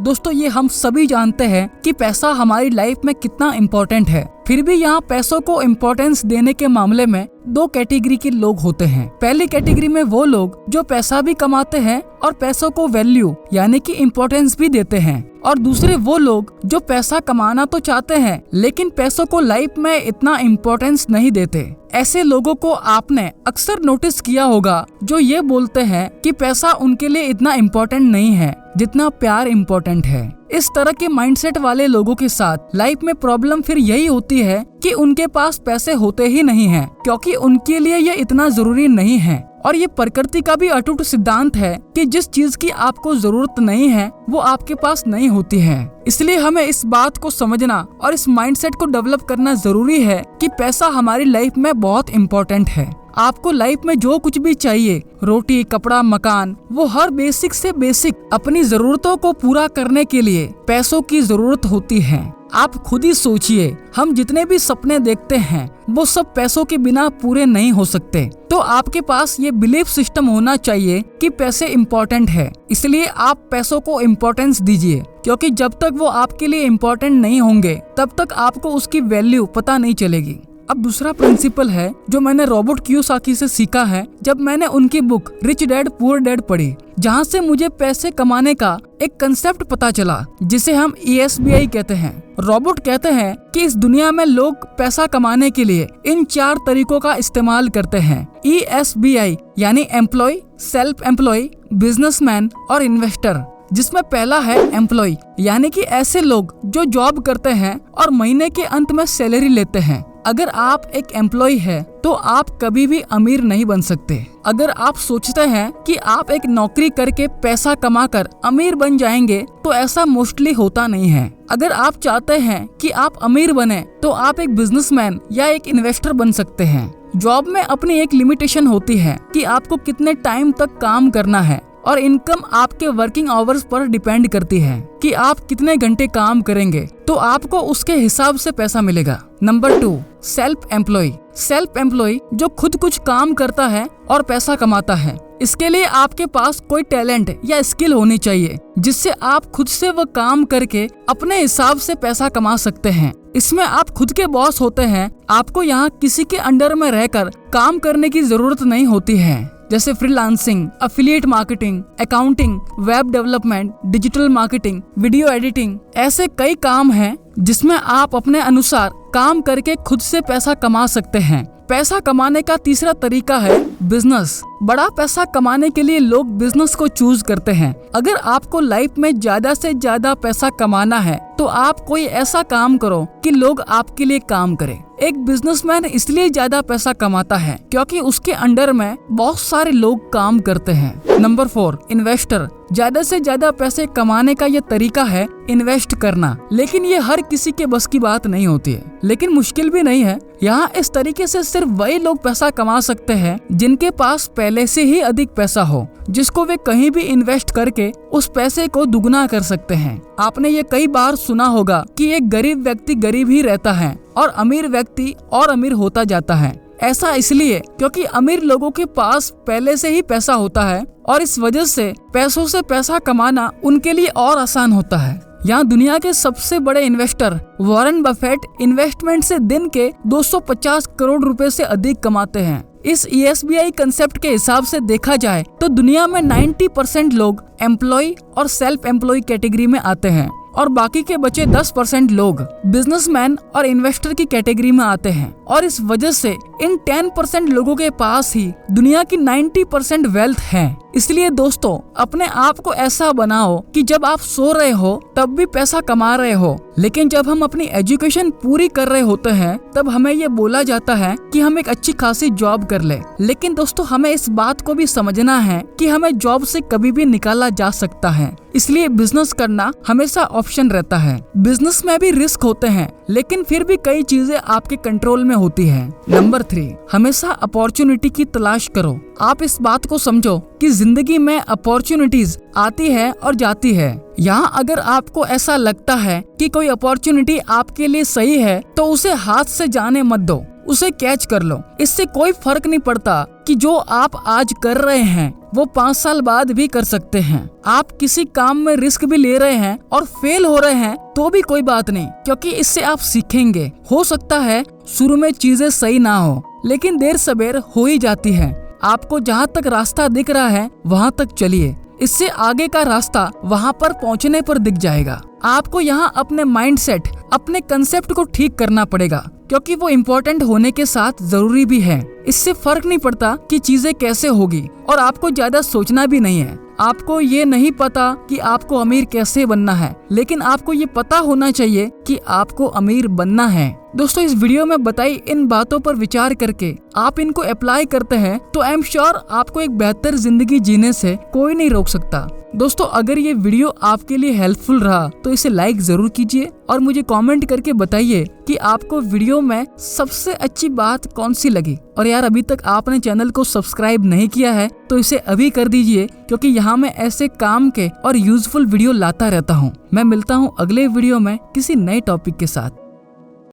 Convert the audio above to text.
दोस्तों ये हम सभी जानते हैं कि पैसा हमारी लाइफ में कितना इम्पोर्टेंट है। फिर भी यहाँ पैसों को इम्पोर्टेंस देने के मामले में दो कैटेगरी के लोग होते हैं। पहली कैटेगरी में वो लोग जो पैसा भी कमाते हैं और पैसों को वैल्यू यानी कि इम्पोर्टेंस भी देते हैं, और दूसरे वो लोग जो पैसा कमाना तो चाहते हैं लेकिन पैसों को लाइफ में इतना इम्पोर्टेंस नहीं देते। ऐसे लोगों को आपने अक्सर नोटिस किया होगा जो ये बोलते हैं कि पैसा उनके लिए इतना इम्पोर्टेंट नहीं है जितना प्यार इम्पोर्टेंट है। इस तरह के माइंडसेट वाले लोगों के साथ लाइफ में प्रॉब्लम फिर यही होती है कि उनके पास पैसे होते ही नहीं हैं, क्योंकि उनके लिए ये इतना जरूरी नहीं है। और ये प्रकृति का भी अटूट सिद्धांत है कि जिस चीज की आपको जरूरत नहीं है वो आपके पास नहीं होती है। इसलिए हमें इस बात को समझना और इस माइंडसेट को डेवलप करना जरूरी है कि पैसा हमारी लाइफ में बहुत इम्पोर्टेंट है। आपको लाइफ में जो कुछ भी चाहिए, रोटी, कपड़ा, मकान, वो हर बेसिक से बेसिक अपनी जरूरतों को पूरा करने के लिए पैसों की जरूरत होती है। आप खुद ही सोचिए, हम जितने भी सपने देखते हैं वो सब पैसों के बिना पूरे नहीं हो सकते। तो आपके पास ये बिलीफ सिस्टम होना चाहिए कि पैसे इम्पोर्टेंट है, इसलिए आप पैसों को इम्पोर्टेंस दीजिए, क्योंकि जब तक वो आपके लिए इम्पोर्टेंट नहीं होंगे तब तक आपको उसकी वैल्यू पता नहीं चलेगी। अब दूसरा प्रिंसिपल है जो मैंने रॉबर्ट कियोसाकी से सीखा है जब मैंने उनकी book rich dad poor dad पढ़ी, जहाँ से मुझे पैसे कमाने का एक कंसेप्ट पता चला जिसे हम ESBI कहते हैं। रॉबर्ट कहते हैं कि इस दुनिया में लोग पैसा कमाने के लिए इन 4 तरीकों का इस्तेमाल करते हैं। ESBI यानी एम्प्लॉय, सेल्फ एम्प्लॉय, बिजनेसमैन और इन्वेस्टर, जिसमें पहला है एम्प्लॉय यानी कि ऐसे लोग जो जॉब करते हैं और महीने के अंत में सैलरी लेते हैं। अगर आप एक एम्प्लॉय है तो आप कभी भी अमीर नहीं बन सकते। अगर आप सोचते हैं कि आप एक नौकरी करके पैसा कमाकर अमीर बन जाएंगे तो ऐसा मोस्टली होता नहीं है। अगर आप चाहते हैं कि आप अमीर बने तो आप एक बिजनेसमैन या एक इन्वेस्टर बन सकते हैं। जॉब में अपनी एक लिमिटेशन होती है कि आपको कितने टाइम तक काम करना है, और इनकम आपके वर्किंग आवर्स पर डिपेंड करती है कि आप कितने घंटे काम करेंगे, तो आपको उसके हिसाब से पैसा मिलेगा। Number 2, self employ. Self employ जो खुद कुछ काम करता है और पैसा कमाता है। इसके लिए आपके पास कोई टैलेंट या स्किल होनी चाहिए जिससे आप खुद से वो काम करके अपने हिसाब से पैसा कमा सकते हैं। इसमें आप खुद के बॉस होते हैं। आपको यहाँ किसी के अंडर में रहकर काम करने की जरूरत नहीं होती है, जैसे freelancing, affiliate marketing, accounting, web development, digital marketing, video editing. ऐसे कई काम हैं जिसमें आप अपने अनुसार काम करके खुद से पैसा कमा सकते हैं। पैसा कमाने का तीसरा तरीका है बिजनेस। बड़ा पैसा कमाने के लिए लोग बिजनेस को चूज करते हैं। अगर आपको लाइफ में ज्यादा से ज्यादा पैसा कमाना है तो आप कोई ऐसा काम करो कि लोग आपके लिए काम करें। एक बिजनेसमैन इसलिए ज्यादा पैसा कमाता है क्योंकि उसके अंडर में बहुत सारे लोग काम करते हैं। Number 4, investor. ज्यादा से ज्यादा पैसे कमाने का ये तरीका है इन्वेस्ट करना, लेकिन ये हर किसी के बस की बात नहीं होती है, लेकिन मुश्किल भी नहीं है। यहाँ इस तरीके से सिर्फ वही लोग पैसा कमा सकते हैं जिनके पास पहले से ही अधिक पैसा हो, जिसको वे कहीं भी इन्वेस्ट करके उस पैसे को दुगना कर सकते हैं। आपने ये कई बार सुना होगा कि एक गरीब व्यक्ति गरीब ही रहता है और अमीर व्यक्ति और अमीर होता जाता है। ऐसा इसलिए क्योंकि अमीर लोगों के पास पहले से ही पैसा होता है और इस वजह से पैसों से पैसा कमाना उनके लिए और आसान होता है। यहाँ दुनिया के सबसे बड़े इन्वेस्टर वॉरेन बफेट इन्वेस्टमेंट से दिन के 250 करोड़ रुपए से अधिक कमाते हैं। इस ESBI कंसेप्ट के हिसाब से देखा जाए तो दुनिया में 90% लोग एम्प्लॉय और सेल्फ एम्प्लॉय कैटेगरी में आते हैं और बाकी के बचे 10% लोग बिजनेसमैन और इन्वेस्टर की कैटेगरी में आते हैं। और इस वजह से इन 10% लोगों के पास ही दुनिया की 90% वेल्थ है। इसलिए दोस्तों, अपने आप को ऐसा बनाओ कि जब आप सो रहे हो तब भी पैसा कमा रहे हो, लेकिन जब हम अपनी एजुकेशन पूरी कर रहे होते हैं तब हमें ये बोला जाता है कि हम एक अच्छी खासी जॉब कर ले। लेकिन दोस्तों, हमें इस बात को भी समझना है कि हमें जॉब से कभी भी निकाला जा सकता है, इसलिए बिजनेस करना हमेशा ऑप्शन रहता है। बिजनेस में भी रिस्क होते हैं, लेकिन फिर भी कई चीजें आपके कंट्रोल में होती है। नंबर 3, हमेशा अपॉर्चुनिटी की तलाश करो। आप इस बात को समझो कि जिंदगी में अपॉर्चुनिटीज आती है और जाती है। यहाँ अगर आपको ऐसा लगता है कि कोई अपॉर्चुनिटी आपके लिए सही है तो उसे हाथ से जाने मत दो, उसे कैच कर लो। इससे कोई फर्क नहीं पड़ता कि जो आप आज कर रहे हैं वो 5 साल बाद भी कर सकते हैं। आप किसी काम में रिस्क भी ले रहे हैं और फेल हो रहे हैं तो भी कोई बात नहीं, क्योंकि इससे आप सीखेंगे। हो सकता है शुरू में चीजें सही ना हो, लेकिन देर सवेर हो ही जाती है। आपको जहाँ तक रास्ता दिख रहा है वहाँ तक चलिए, इससे आगे का रास्ता वहाँ पर पहुँचने पर दिख जाएगा। आपको यहाँ अपने माइंडसेट, अपने कंसेप्ट को ठीक करना पड़ेगा, क्योंकि वो इम्पोर्टेंट होने के साथ जरूरी भी है। इससे फर्क नहीं पड़ता कि चीजें कैसे होगी, और आपको ज्यादा सोचना भी नहीं है। आपको ये नहीं पता कि आपको अमीर कैसे बनना है, लेकिन आपको ये पता होना चाहिए कि आपको अमीर बनना है। दोस्तों, इस वीडियो में बताई इन बातों पर विचार करके आप इनको अप्लाई करते हैं तो आई एम श्योर आपको एक बेहतर जिंदगी जीने से कोई नहीं रोक सकता। दोस्तों, अगर ये वीडियो आपके लिए हेल्पफुल रहा तो इसे लाइक जरूर कीजिए और मुझे कमेंट करके बताइए कि आपको वीडियो में सबसे अच्छी बात कौन सी लगी। और यार, अभी तक आपने चैनल को सब्सक्राइब नहीं किया है तो इसे अभी कर दीजिए, क्योंकि यहाँ मैं ऐसे काम के और यूजफुल वीडियो लाता रहता हूँ। मैं मिलता हूँ अगले वीडियो में किसी नए टॉपिक के साथ।